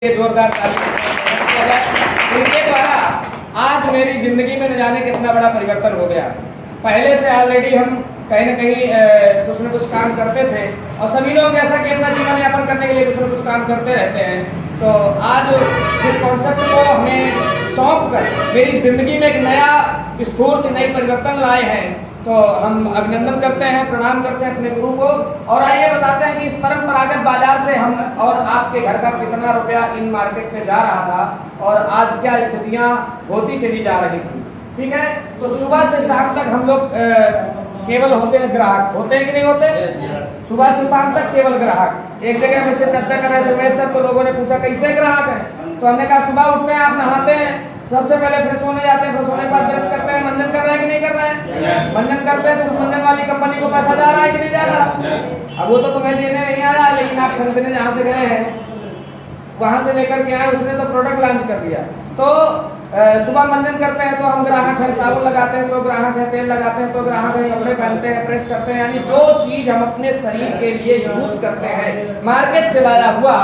जोरदार इनके द्वारा आज मेरी जिंदगी में न जाने कितना बड़ा परिवर्तन हो गया। पहले से ऑलरेडी हम कहीं न कहीं कुछ न कुछ काम करते थे और सभी लोग जैसा कि अपना जीवन यापन करने के लिए कुछ न कुछ काम करते रहते हैं। तो आज इस कॉन्सेप्ट को हमें सौंप कर मेरी जिंदगी में एक नया स्फूर्ति, नई परिवर्तन लाए हैं। तो हम अभिनंदन करते हैं, प्रणाम करते हैं अपने गुरु को और आइए बताते हैं कि इस परंपरागत बाजार से हम और आपके घर का कितना रुपया इन मार्केट में जा रहा था और आज क्या स्थितियां होती चली जा रही थी। ठीक है, तो सुबह से शाम तक हम लोग केवल होते हैं ग्राहक, होते हैं कि नहीं होते? सुबह से शाम तक केवल ग्राहक। एक जगह में से चर्चा कर रहे थे मैं सर, तो लोगों ने पूछा कैसे ग्राहक है, तो हमने कहा सुबह उठते हैं, आप नहाते हैं, सबसे पहले फ्रेश होने जाते हैं, फ्रेश होने के बाद ब्रश करते हैं, मंजन कर रहे हैं कि नहीं कर रहे हैं? मंजन करते हैं तो उस मंजन वाली कंपनी को पैसा जा रहा है कि नहीं जा रहा? अब वो तो तुम्हें देने नहीं आ रहा है, लेकिन आप खरीदने जहाँ से गए हैं वहां से लेकर के आए, उसने तो प्रोडक्ट लॉन्च कर दिया। तो सुबह मंजन करते हैं तो हम ग्राहक हैं, साबुन लगाते हैं तो ग्राहक है, तेल लगाते हैं तो ग्राहक है, कपड़े पहनते हैं, प्रेस करते हैं, यानी जो चीज हम अपने शरीर के लिए यूज करते हैं मार्केट से लाया हुआ,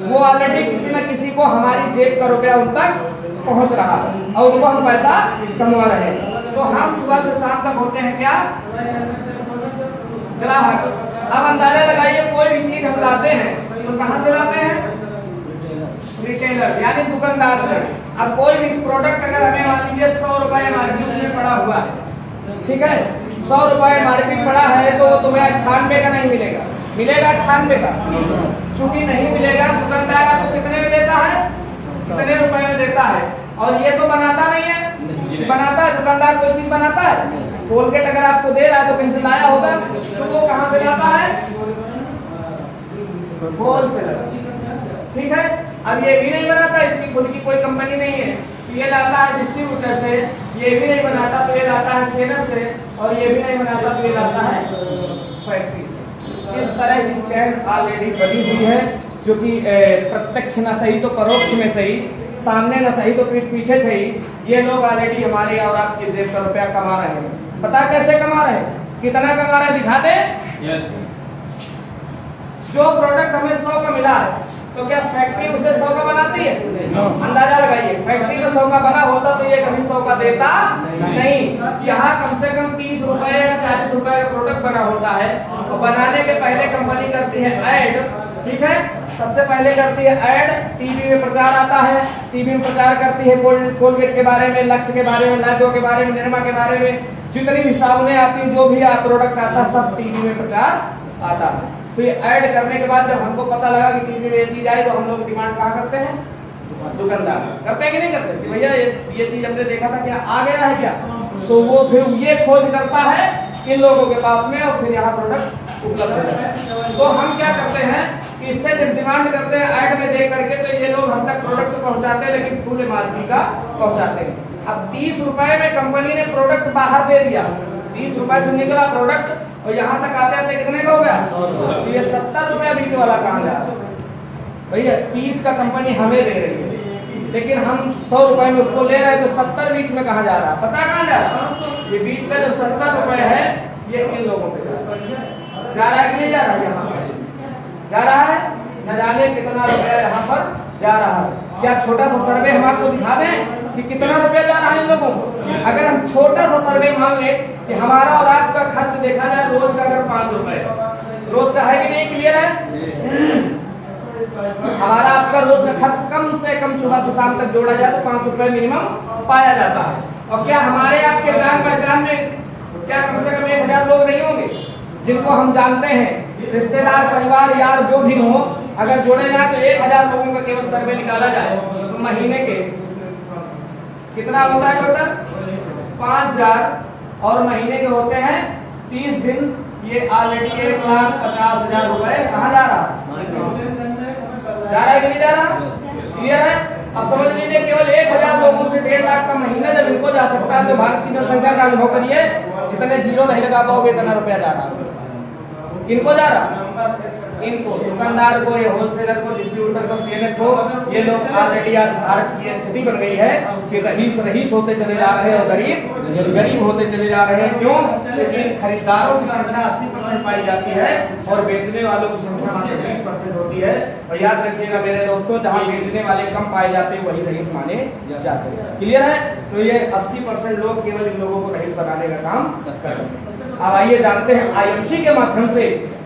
वो ऑलरेडी किसी न किसी को हमारी जेब का रुपया उन तक पहुंच रहा है और उनको हम पैसा कमा रहे हैं। तो हम सुबह से शाम तक होते हैं क्या? ग्राहक। अब अंदाजा लगाइए, कोई भी चीज हम लाते हैं तो कहां से लाते हैं? रिटेलर यानी दुकानदार से। अब कोई भी प्रोडक्ट अगर हमें मान लीजिए 100 रुपए एमआरपी उसमें पड़ा हुआ है, ठीक है, 100 रुपए एमआरपी पड़ा है तो तुम्हें 98 का नहीं मिलेगा, मिलेगा 98 का। चूंकि नहीं मिलेगा, दुकानदार आपको कितने में देता है? कितने रुपए में देता है। और ये तो बनाता नहीं है, बनाता है दुकानदार, कोई चीज बनाता है? कोलगेट अगर आपको दे रहा है तो कहीं से लाया होगा, तो वो कहां से लाता है? होलसेलर। ठीक है, अब ये भी नहीं बनाता, इसकी खुद की कोई कंपनी नहीं है, तो ये लाता है डिस्ट्रीब्यूटर से, ये भी नहीं बनाता तो ये लाता है सेलर से, और ये भी नहीं बनाता तो ये लाता है फैक्ट्री से। इस तरह की चैन ऑलरेडी बनी हुई है, जो कि प्रत्यक्ष न सही तो परोक्ष में सही, सामने न सही तो पीठ पीछे सही, ये लोग ऑलरेडी हमारे और आपके जेब का रुपया कमा रहे हैं। पता कैसे कमा रहे हैं, कितना कमा रहे हैं, दिखा दे। जो प्रोडक्ट हमें 100 का मिला है तो क्या फैक्ट्री उसे 100 का बनाती है? अंदाजा लगाइए, फैक्ट्री में 100 का बना होता तो ये कभी 100 का देता नहीं। यहाँ कम से कम 30 रुपए या 40 रुपए का प्रोडक्ट बना होता है और बनाने के पहले कंपनी करती है ऐड। ठीक है, सबसे पहले करती है ऐड, टीवी में प्रचार आता है, टीवी में प्रचार करती है कोलगेट के बारे में, लक्स के बारे में, लाइडो के बारे में, निरमा के बारे में, जितनी भी साबुनें आती हैं, जो भी प्रोडक्ट आता है, सब टीवी में प्रचार आता है। तो ये ऐड करने के बाद जब हमको पता लगा कि टीवी में ये चीज आई, तो हम लोग डिमांड कहाँ करते हैं? दुकानदार करते हैं कि नहीं करते? कि भैया ये चीज हमने देखा था, क्या आ गया है क्या? तो वो फिर ये खोज करता है इन लोगों के पास में और फिर यहाँ प्रोडक्ट उपलब्ध है। तो हम क्या करते हैं कि इससे जब डिमांड करते हैं ऐड में देख करके, तो ये लोग हम तक प्रोडक्ट पहुँचाते हैं, लेकिन फुल एमआरपी का पहुँचाते हैं। अब 30 रुपए में कंपनी ने प्रोडक्ट बाहर दे दिया, 30 रुपए से निकला प्रोडक्ट और यहाँ तक आते आते कितने का हो गया? तो ये 70 रुपया बीच वाला कहाँ जा रहा है? भैया 30 का कंपनी हमें दे रही है, लेकिन हम 100 रुपए में उसको ले रहे हैं, तो 70 बीच में कहाँ जा रहा है? पता कहाँ जा रहा है? ये बीच का जो 70 रुपए है, ये इन लोगों पे जा रहा है कि नहीं जा रहा है? यहाँ पर जा रहा है, न जाने कितना रुपया यहाँ पर जा रहा है। क्या छोटा सा सर्वे हम आपको दिखा दें कि कितना रुपया जा रहा है इन लोगों को? अगर हम छोटा सा सर्वे मान लें कि हमारा और आपका खर्च देखा जाए रोज का, अगर 5 रुपए रोज का है कि नहीं? क्लियर है? हमारा आपका रोज का खर्च कम से कम सुबह से शाम तक जोड़ा जाए तो 5 रुपए मिनिमम पाया जाता है। और क्या हमारे आपके जान पहचान में क्या कम से कम 1000 लोग नहीं होंगे जिनको हम जानते हैं, रिश्तेदार, परिवार, यार जो भी हो, अगर जोड़े जाए तो 1000 लोगों का केवल सर्वे निकाला जाए तो महीने के कितना होता है टोटल? 5000 और महीने के होते हैं 30 दिन। ये ऑलरेडी 1,50,000 रुपए कहाँ जा रहा है? जा रहा है कि नहीं जा रहा? क्लियर है? अब समझ लीजिए केवल 1000 लोगों से 1.5 लाख का महीना जब इनको जा सकता है, तो भारत की जनसंख्या का अनुभव करिए, जितने जीरो नहीं लगा पाओगे इतना रुपया जा रहा है। किनको जा रहा? इनको दुकानदार को या होलसेलर को डिस्ट्रीब्यूटर को सीएमएफ को ये लोग ऑलरेडी आज भारत की स्थिति बन गई है कि रईस होते चले जा रहे हैं और गरीब होते चले जा रहे हैं। क्यों? लेकिन खरीदारों की संख्या 80% पाई जाती है और बेचने वालों की संख्या मात्र 20% होती है। और याद रखिएगा मेरे दोस्तों, जहाँ बेचने वाले कम पाए जाते हैं वही रईस माने जाते हैं। क्लियर है? तो ये 80% लोग केवल इन लोगों को रईस बनाने का काम कर रहे हैं। अब आइए जानते हैं आईएमसी के माध्यम से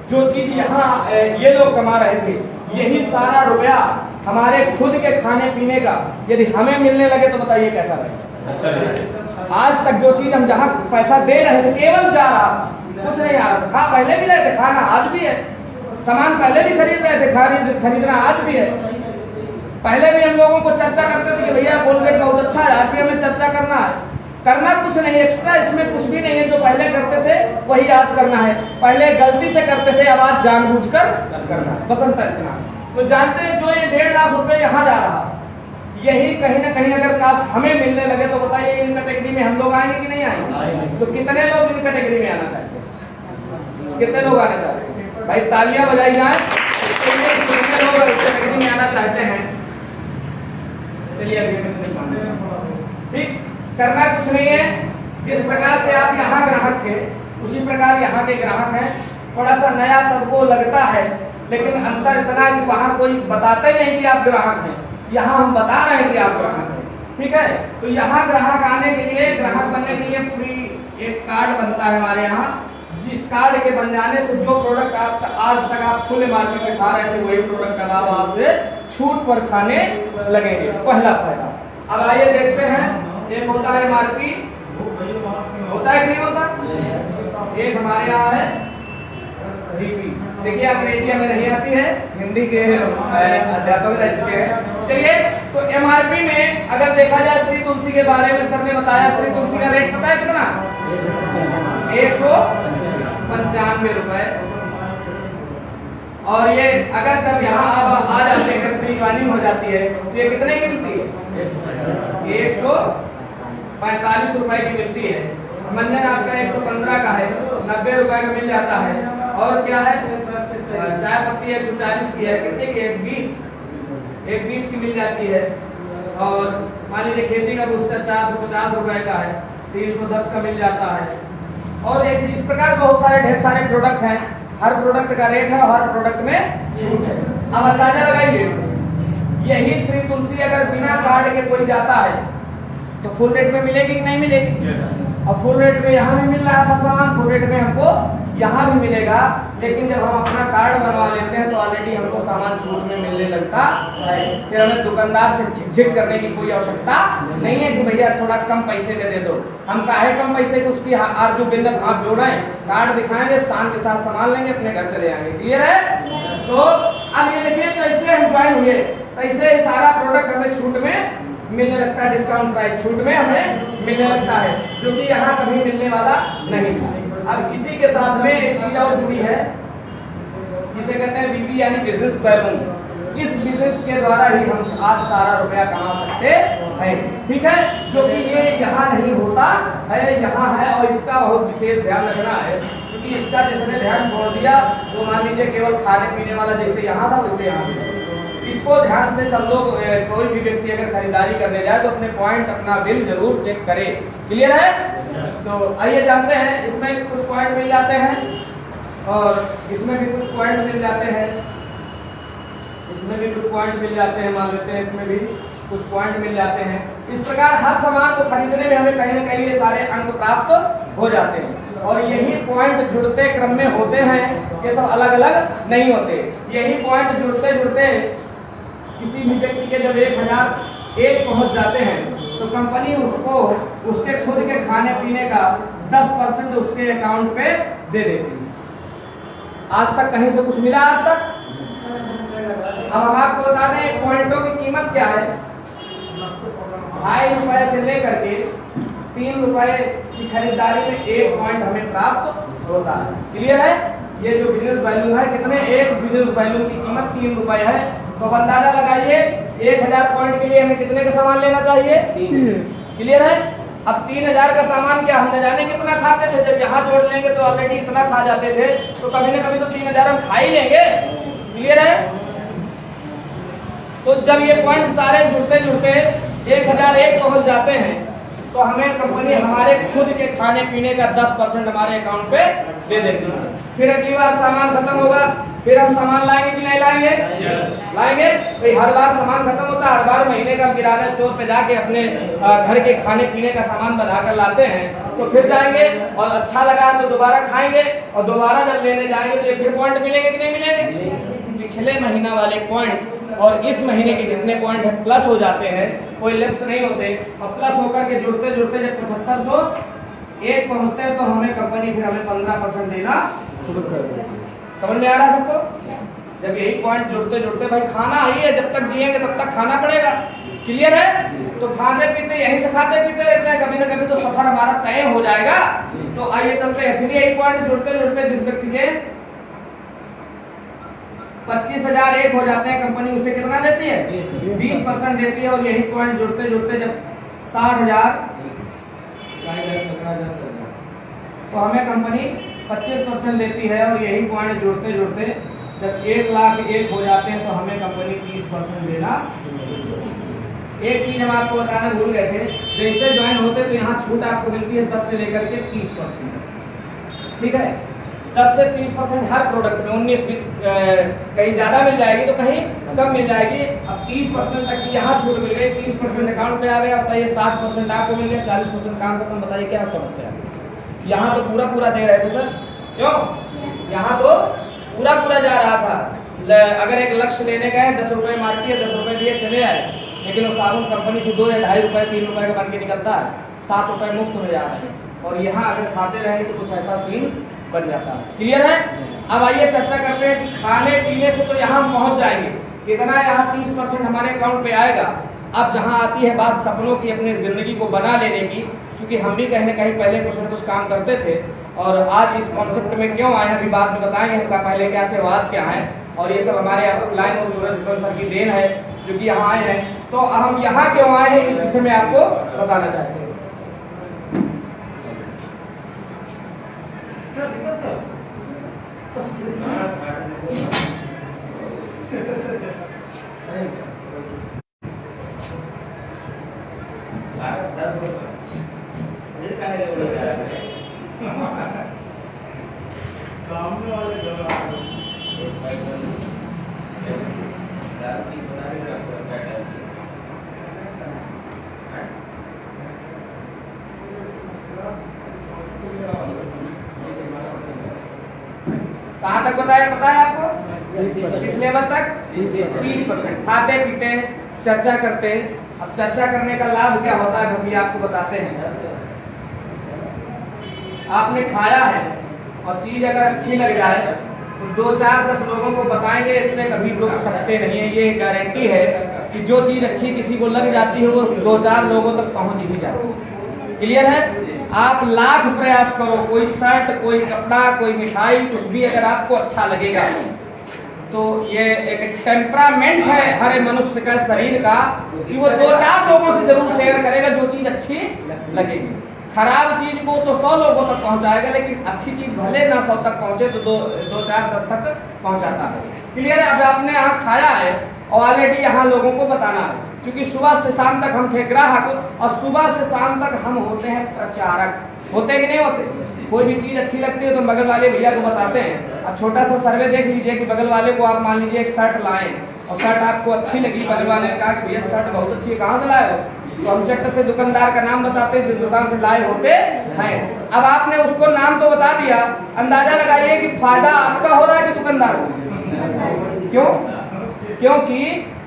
जो चीज यहाँ ये लोग कमा रहे थे, यही सारा रुपया हमारे खुद के खाने पीने का यदि हमें मिलने लगे तो बताइए कैसा रहेगा। आज तक जो चीज हम जहाँ पैसा दे रहे थे केवल जा रहा, कुछ नहीं आ रहा था। पहले भी रहे थे, खाना आज भी है, सामान पहले भी खरीद रहे थे, खरीदना आज भी है। पहले भी हम लोगों को चर्चा करते थे कि भैया कोलगेट बहुत अच्छा है, आरपीएम में चर्चा करना कुछ नहीं एक्स्ट्रा, इसमें कुछ भी नहीं है। जो पहले करते थे वही आज करना है। पहले गलती से करते थे, अब आज जानबूझकर करना, बसंत इतना। तो जानते हैं जो ये 1.5 लाख रुपए यहाँ जा रहा, यही कहीं ना कहीं अगर काश हमें मिलने लगे तो बताइए इन कैटेगरी में हम लोग आएंगे कि नहीं आएंगे? तो कितने लोग इन कैटेगरी में आना चाहते हैं? कितने लोग आना चाहते हैं? भाई तालियां बजाई जाए, कितने लोग इस कैटेगरी में आना चाहते हैं? चलिए ठीक, करना कुछ नहीं है। जिस प्रकार से आप यहाँ ग्राहक थे उसी प्रकार यहाँ के ग्राहक हैं। थोड़ा सा नया सबको लगता है, लेकिन अंतर इतना कि वहाँ कोई बताते नहीं कि आप ग्राहक हैं, यहाँ हम बता रहे हैं कि आप ग्राहक हैं। ठीक है? तो यहाँ ग्राहक आने के लिए, ग्राहक बनने के लिए फ्री एक कार्ड बनता है हमारे यहाँ, जिस कार्ड के बन जाने से जो प्रोडक्ट आप आज तक आप फुल मार्केट में खा रहे थे वही प्रोडक्ट का लाभ आज से छूट पर खाने लगेंगे। पहला फायदा। अब आइए देखते हैं, एक होता है एमआरपी, होता है कि नहीं होता? एक हमारे यहाँ है डीपी। देखिए अंग्रेजी में नहीं आती है, हिंदी के अध्यापक रह चुके हैं। चलिए, तो एमआरपी में अगर देखा जाए श्री तुलसी के बारे में सर ने बताया, श्री तुलसी का रेट पता है कितना? 195 रुपए। और ये अगर जब यहाँ आप आ जाते हैं, फ्री ज्वाइनिंग हो जाती है, तो ये कितने की मिलती है? 145 रुपए की मिलती है। मंजन आपका 115 का है, 90 रुपए का मिल जाता है। और क्या है? चाय पत्ती 140 की है, कितने की? 120 की मिल जाती है। और मान लीजिए खेती का बूस्टर 450 रुपए का है, 310 का मिल जाता है। और इस प्रकार बहुत सारे ढेर सारे प्रोडक्ट हैं, हर प्रोडक्ट का रेट है और हर प्रोडक्ट में छूट है। अब अंदाजा लगाइए, यही श्री तुलसी अगर बिना कार्ड के कोई जाता है तो फुल रेट में मिलेगी कि नहीं मिलेगी? और फुल रेट में यहाँ भी मिल रहा था सामान, फुल रेट में हमको यहाँ भी मिलेगा। लेकिन जब हम अपना कार्ड बनवा लेते हैं तो ऑलरेडी हमको सामान छूट में मिलने लगता है। फिर हमें दुकानदार से झिकझिक करने की कोई आवश्यकता नहीं है कि भैया थोड़ा कम पैसे दे दो। हम काहे कम पैसे की उसकी आज जो बिल हाथ जोड़े, कार्ड दिखाएंगे, शान के साथ सामान लेंगे, अपने घर चले आएंगे। क्लियर है? तो अब ये देखिए, जैसे हम ज्वाइन हुए तैसे सारा प्रोडक्ट हमें छूट में मिलने लगता है, डिस्काउंट प्राइस छूट में हमें मिलने लगता है, जो कि यहाँ कभी मिलने वाला नहीं था। अब इसी के साथ में एक चीज और जुड़ी है, जिसे कहते हैं बीपी यानी बिजनेस बैलून। इस बिजनेस के द्वारा ही हम आज सारा रुपया कमा सकते हैं। ठीक है? जो कि ये यहाँ नहीं होता है, यहाँ है। और इसका बहुत विशेष ध्यान रखना है, क्योंकि इसका जिसने ध्यान छोड़ दिया तो मान लीजिए केवल खाने पीने वाला जैसे यहाँ था वैसे यहाँ भी। इसको ध्यान से सब लोग, कोई भी व्यक्ति अगर खरीदारी करने जाए तो अपने पॉइंट, अपना बिल जरूर चेक करे। क्लियर है? तो आइए जानते हैं, इसमें कुछ पॉइंट मिल जाते हैं और इसमें भी कुछ पॉइंट मिल जाते हैं, इसमें भी कुछ पॉइंट मिल जाते हैं, मान लेते हैं इसमें भी कुछ पॉइंट मिल जाते हैं। इस प्रकार हर सामान को खरीदने में हमें कहीं ना कहीं ये सारे अंक प्राप्त हो जाते हैं। और यही पॉइंट जुड़ते क्रम में होते हैं, ये सब अलग अलग नहीं होते। यही पॉइंट जुड़ते जुड़ते किसी भी व्यक्ति के जब 1001 पहुंच जाते हैं तो कंपनी उसको उसके खुद के खाने पीने का 10% उसके अकाउंट पे दे देती है। आज तक कहीं से कुछ मिला? आज तक? अब हम आपको बता दें पॉइंटों की कीमत क्या है। 2.5 रुपए से लेकर के 3 रुपए की खरीदारी में 1 पॉइंट हमें प्राप्त होता है। क्लियर है? ये जो बिजनेस वैल्यू है, कितने? एक बिजनेस वैल्यू की कीमत 3 रुपए है। तो अंदाजा लगाइए 1000 पॉइंट के लिए हमें कितने का सामान लेना चाहिए? 3। क्लियर है? अब 3000 का सामान क्या हम न जाने कितना खाते थे, जब यहाँ जोड़ लेंगे तो ऑलरेडी इतना खा जाते थे, तो कभी ना कभी तो 3000 हम खा ही लेंगे। क्लियर है? तो जब ये पॉइंट सारे जुड़ते जुड़ते 1001 पहुंच जाते हैं तो हमें कंपनी हमारे खुद के खाने पीने का 10% हमारे अकाउंट पे दे देती है। फिर अगली बार सामान खत्म होगा, फिर हम सामान लाएंगे कि नहीं लाएंगे? लाएंगे। तो हर बार सामान खत्म होता है, हर बार महीने का किराना स्टोर पे जाके अपने घर के खाने पीने का सामान बना कर लाते हैं। तो फिर जाएंगे और अच्छा लगा तो दोबारा खाएंगे और दोबारा जब लेने जाएंगे तो ये फिर पॉइंट मिलेंगे कि नहीं मिलेंगे? पिछले महीना वाले पॉइंट और इस महीने के जितने पॉइंट है प्लस हो जाते हैं, कोई लेस नहीं होते, और प्लस होकर के जुड़ते जुड़ते जब 7501 पहुंचते हैं तो हमें कंपनी फिर हमें 15% देना शुरू कर देती है। समझ में आ रहा है सबको? जब यही पॉइंट जुड़ते जुड़ते भाई खाना ही है, जब तक जिएंगे तब तक खाना पड़ेगा। क्लियर है? तो खाते पीते यहीं से खाते पीते रहते हैं, कभी ना कभी तो सफर हमारा तय हो जाएगा। तो आइए चलते हैं। फिर यही पॉइंट जुड़ते जुड़ते जिस व्यक्ति के 25,001 हो जाते हैं, कंपनी उसे कितना देती है? 20% देती है। और यही पॉइंट जुड़ते जुड़ते जब 60,000 तो हमें कंपनी 25% देती है। और यही पॉइंट जुड़ते जुड़ते जब 1,01,000 हो जाते हैं तो हमें कंपनी 30% देना। एक चीज हम आपको बताना भूल गए थे, जैसे ज्वाइन होते तो यहाँ छूट आपको मिलती है 10 से लेकर के 30%। ठीक है? 10 से 30% हर प्रोडक्ट में, 19-20 कहीं ज्यादा मिल जाएगी तो कहीं कम मिल जाएगी। अब 30% तक की यहाँ छूट मिल गई, 30% अकाउंट पे आ गया। बताइए 60% आपको मिल गया, 40% काम खत्म। बताइए क्या समस्या है? यहाँ तो पूरा पूरा दे रहे थे सर, क्यों? यहाँ तो पूरा पूरा जा रहा था। अगर एक लक्ष्य लेने गए 10 रुपए मार्केट है, 10 रुपए दिए चले आए, लेकिन वो साबुन कंपनी से 2 या 2.5 रुपए 3 रुपए का बन के निकलता है, 7 रुपए मुफ्त में जा रहे हैं। और यहाँ अगर खाते रहेंगे तो कुछ ऐसा सीन बन जाता है। क्लियर है? अब आइए चर्चा करते हैं कि खाने पीने से तो यहाँ पहुंच जाएंगे, इतना यहाँ 30% हमारे अकाउंट पे आएगा। अब जहाँ आती है बात सपनों की, अपनी जिंदगी को बना लेने की, क्योंकि हम भी कहीं ना कहीं पहले कुछ न कुछ काम करते थे और आज इस कॉन्सेप्ट में क्यों आए अभी बाद में बताएंगे हमका पहले क्या थे, आज क्या है। और ये सब हमारे अपलाइन और सूरज सर की देन है जो कि यहाँ आए हैं। तो हम यहाँ क्यों आए हैं इस विषय में आपको बताना चाहते हैं। कहाँ तक बताया आपको? किस लेवल तक? 30%। खाते पीते चर्चा करते। अब चर्चा करने का लाभ क्या होता है हम भी आपको बताते हैं। आपने खाया है और चीज अगर अच्छी लग जाए तो 2, 4, 10 लोगों को बताएंगे, इससे कभी रुक सकते नहीं है। ये गारंटी है कि जो चीज अच्छी किसी को लग जाती है वो 2, 4 लोगों तक पहुंच ही जाती है। क्लियर है? आप लाख प्रयास करो, कोई शर्ट, कोई कपड़ा, कोई मिठाई, कुछ भी अगर आपको अच्छा लगेगा तो ये एक टेम्परामेंट है हर मनुष्य का, शरीर का, कि वो 2, 4 लोगों से जरूर शेयर करेगा जो चीज अच्छी लगेगी। खराब चीज को तो 100 लोगों तक पहुंचाएगा, लेकिन अच्छी चीज भले ना 100 तक पहुंचे तो 2, 4, 10 तक पहुंचाता है। क्लियर है? अब आपने यहाँ खाया है और ऑलरेडी यहाँ लोगों को बताना है, क्योंकि सुबह से शाम तक हम थे ग्राहक और सुबह से शाम तक हम होते हैं प्रचारक। होते कि नहीं होते? कोई भी चीज अच्छी लगती है तो बगल वाले भैया को बताते हैं। अब छोटा सा सर्वे देख लीजिए कि बगल वाले को आप मान लीजिए एक शर्ट लाए और शर्ट आपको अच्छी लगी, बगल वाले ने कहा कि भैया शर्ट बहुत अच्छी है, कहाँ से लाए हो? तो हम चट्ट से दुकानदार का नाम बताते हैं जिस दुकान से लाए होते हैं। अब आपने उसको नाम तो बता दिया, अंदाजा लगाइए कि फायदा आपका हो रहा है कि दुकानदार को? क्यों? क्योंकि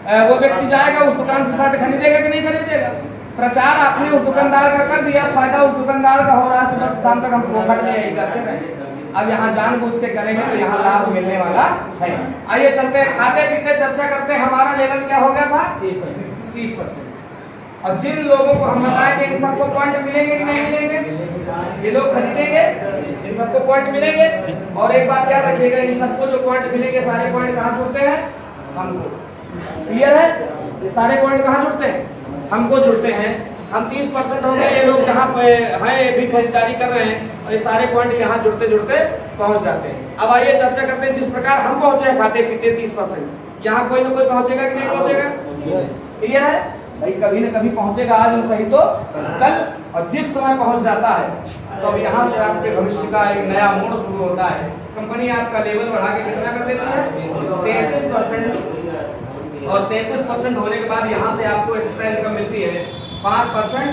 वो व्यक्ति जाएगा उस दुकान से शर्ट खरीदेगा कि नहीं खरीदेगा? प्रचार आपने उस दुकानदार का कर दिया, फायदा उस दुकानदार का हो रहा है। सुबह शाम तक हम फोकट में यही करते रहे। अब यहाँ जानबूझ के करेंगे तो यहाँ लाभ मिलने वाला है। आइए चलते हैं, खाते पीते चर्चा करते हैं। हमारा लेवल क्या हो गया था? 30%। और जिन लोगों को हम बताएंगे इन सबको पॉइंट मिलेंगे कि नहीं मिलेंगे? ये लोग खरीदेंगे, इन सबको पॉइंट मिलेंगे। और एक बात याद रखिएगा, इन सबको जो पॉइंट मिलेंगे सारे पॉइंट कहाँ जुड़ते हैं? हमको। क्लियर है? ये सारे पॉइंट कहाँ जुड़ते हैं? हमको जुड़ते हैं। हम 30% हो गए, ये लोग जहाँ पे हैं ये भी खरीदारी कर रहे हैं और ये सारे पॉइंट यहाँ जुड़ते जुड़ते पहुंच जाते हैं। अब आइए चर्चा करते हैं, जिस प्रकार हम पहुंचे हैं खाते पीते 30%, यहाँ कोई ना कोई पहुंचेगा कि नहीं पहुंचेगा? क्लियर है भाई, कभी न कभी पहुंचेगा, आज नहीं सही तो कल। और जिस समय पहुंच जाता है तो अब यहाँ से आपके भविष्य का एक नया मोड़ शुरू होता है। कंपनी आपका लेवल बढ़ा के कितना कर देती है? 33%। और 33% होने के बाद यहाँ से आपको एक्स्ट्रा इनकम मिलती है 5%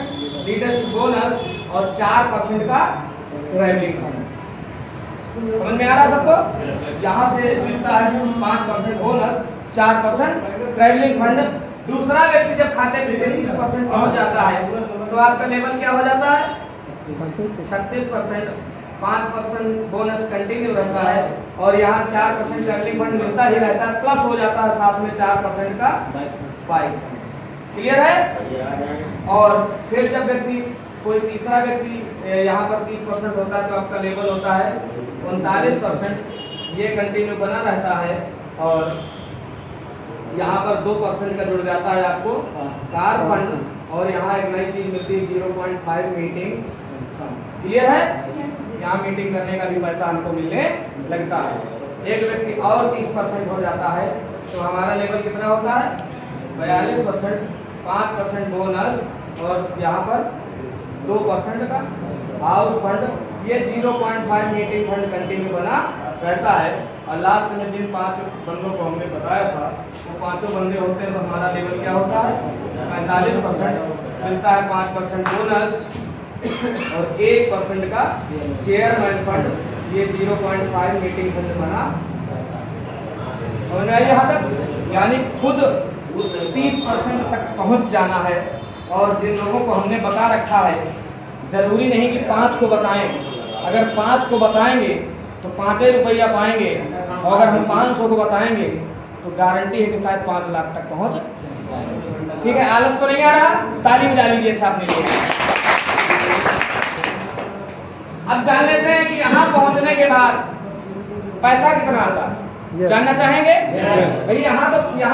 लीडरशिप बोनस और 4% का ट्रैवलिंग फंड। समझ में आ रहा है सबको? यहाँ से मिलता है 5% बोनस, 4% ट्रैवलिंग फंड। दूसरा व्यक्ति जब खाते पीते 30% पहुंच जाता है तो आपका लेवल क्या हो जाता है? 36%। 5% बोनस कंटिन्यू रहता है और यहाँ 4% ट्रैवलिंग फंड मिलता ही रहता है, प्लस हो जाता है साथ में 4% का बाइक फंड। क्लियर है? और फिर जब व्यक्ति कोई तीसरा व्यक्ति यहाँ पर 30% होता है तो आपका लेवल होता है 39%। ये कंटिन्यू बना रहता है और यहाँ पर 2% का जुड़ जाता है आपको कार फंड और यहाँ एक नई चीज मिलती है 0.5 मीटिंग फंड। क्लियर है? यहाँ मीटिंग करने का भी पैसा हमको मिलने लगता है। एक व्यक्ति और 30% हो जाता है तो हमारा लेवल कितना होता है? 42%। 5% बोनस और यहाँ पर 2% का हाउस फंड। ये 0.5 मीटिंग फंड कंटिन्यू बना रहता है। और लास्ट में जिन 5 बंदों को हमने बताया था वो 5 बंदे होते हैं तो हमारा लेवल क्या होता है? 45%। मिलता है 5% बोनस और 1% का चेयरमैन फंड। ये 0.5 मीटिंग फंड बना। समझ में आई यहाँ तक? यानी खुद 30% तक पहुँच जाना है। और जिन लोगों को हमने बता रखा है, जरूरी नहीं कि 5 को बताएं। अगर 5 को बताएंगे तो 5 रुपया पाएंगे और अगर हम 500 को बताएंगे तो गारंटी है कि शायद 5 लाख तक पहुंच। ठीक है, आलस तो नहीं आ रहा? ताली बजा लीजिए अच्छा अपने लिए। अब जान लेते हैं कि यहाँ पहुंचने के बाद पैसा कितना आता है। जानना चाहेंगे भाई? यहाँ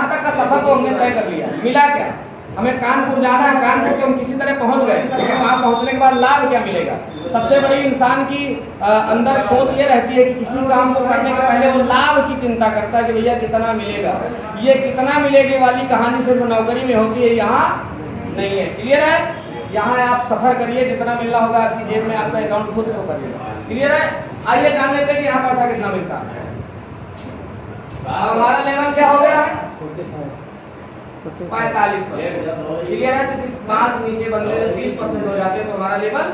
तक का सफर तो हमने तय कर लिया, मिला क्या? हमें कानपुर जाना है, कानपुर तो हम किसी तरह पहुंच गए, लेकिन वहां पहुंचने के बाद लाभ क्या मिलेगा? सबसे बड़ी इंसान की अंदर सोच ये रहती है कि किसी काम को करने के पहले वो लाभ की चिंता करता है कि भैया कितना मिलेगा। ये कितना मिलेगी वाली कहानी सिर्फ नौकरी में होती है, यहाँ नहीं है। क्लियर है? यहाँ आप सफर करिए, जितना मिलना होगा आपकी जेब में आपका अकाउंट खुद शो करेगा। क्लियर है? आइए जान लेते हैं कि यहाँ पैसा कितना मिलता है। हमारा लेवल क्या हो गया है? 45%। क्लियर है? तो 5 नीचे बंदे 20% हो जाते हैं तो हमारा लेवल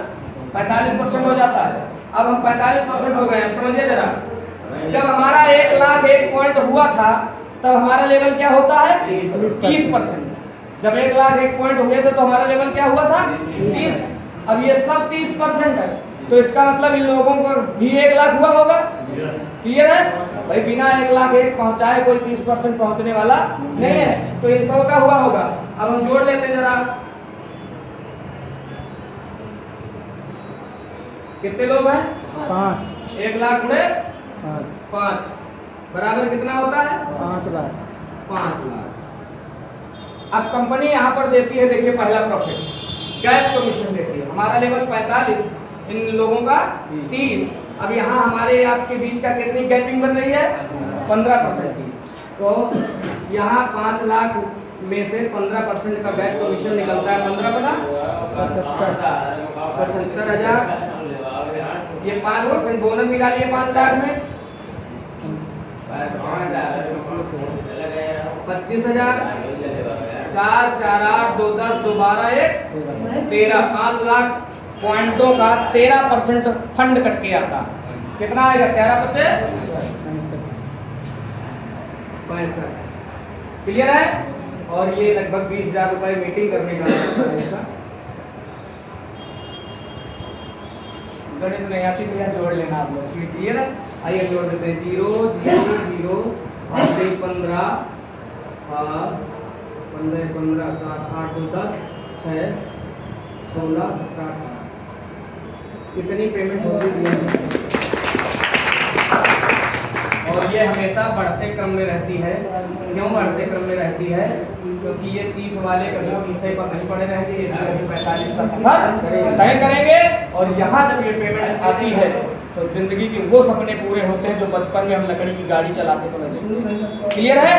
45% हो जाता है। अब हम 45% हो गए हैं, समझिए जरा। जब हमारा 1 लाख 1 पॉइंट हुआ था तब हमारा लेवल क्या होता है? 30%। जब 1 लाख 1 पॉइंट हुए थे तो हमारा लेवल क्या हुआ था? 30। अब ये सब 30% है तो इसका मतलब इन लोगों को भी 1 लाख हुआ होगा। क्लियर है भाई? बिना 1 लाख 1 पहुंचाए कोई 30% पहुंचने वाला नहीं है, तो इन 100 का हुआ होगा। अब हम जोड़ लेते हैं जरा, कितने लोग हैं? 5। 1 लाख गुणे 5 बराबर कितना होता है? 5 लाख। 5 लाख। अब कंपनी यहाँ पर देती है, देखिए पहला प्रॉफिट गैप कमीशन देती है। हमारा लेवल 45, इन लोगों का 30। अब यहाँ हमारे आपके बीच का कितनी गैपिंग बन रही है? 15% की। तो यहाँ 5 लाख में से 15% का गैप कमीशन निकलता है 15 बना 75,000। ये 5% बोनस निकालिए 5 लाख में 25,000। 4 4 8 2 10 2 12 1 13। 5 लाख पॉइंटों का 13% फंड कट के आता। कितना आएगा? 13 बचे 65। क्लियर है? और ये लगभग 20,000 रुपए मीटिंग करने का गणित नहीं आती तो जोड़ लेना आप लोग। क्लियर है? आइए जोड़ देते हैं। 0 0 0 8 15 15 15 7 8 2 10 6 16 17 18 इतनी पेमेंट होगी। और ये हमेशा बढ़ते क्रम में रहती है। क्यों बढ़ते क्रम में रहती है? क्योंकि ये 30 वाले कभी 30 पर नहीं पड़े रहेंगे, ये कभी 45 का सफर तय करेंगे। और यहाँ जब ये पेमेंट आती है तो जिंदगी के वो सपने पूरे होते हैं जो बचपन में हम लकड़ी की गाड़ी चलाते समय देखते हैं। क्लियर है?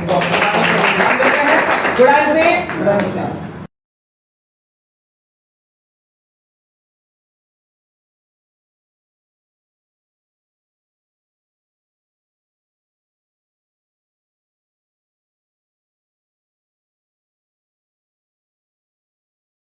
तो ध्यान देते हैं जुड़ाई से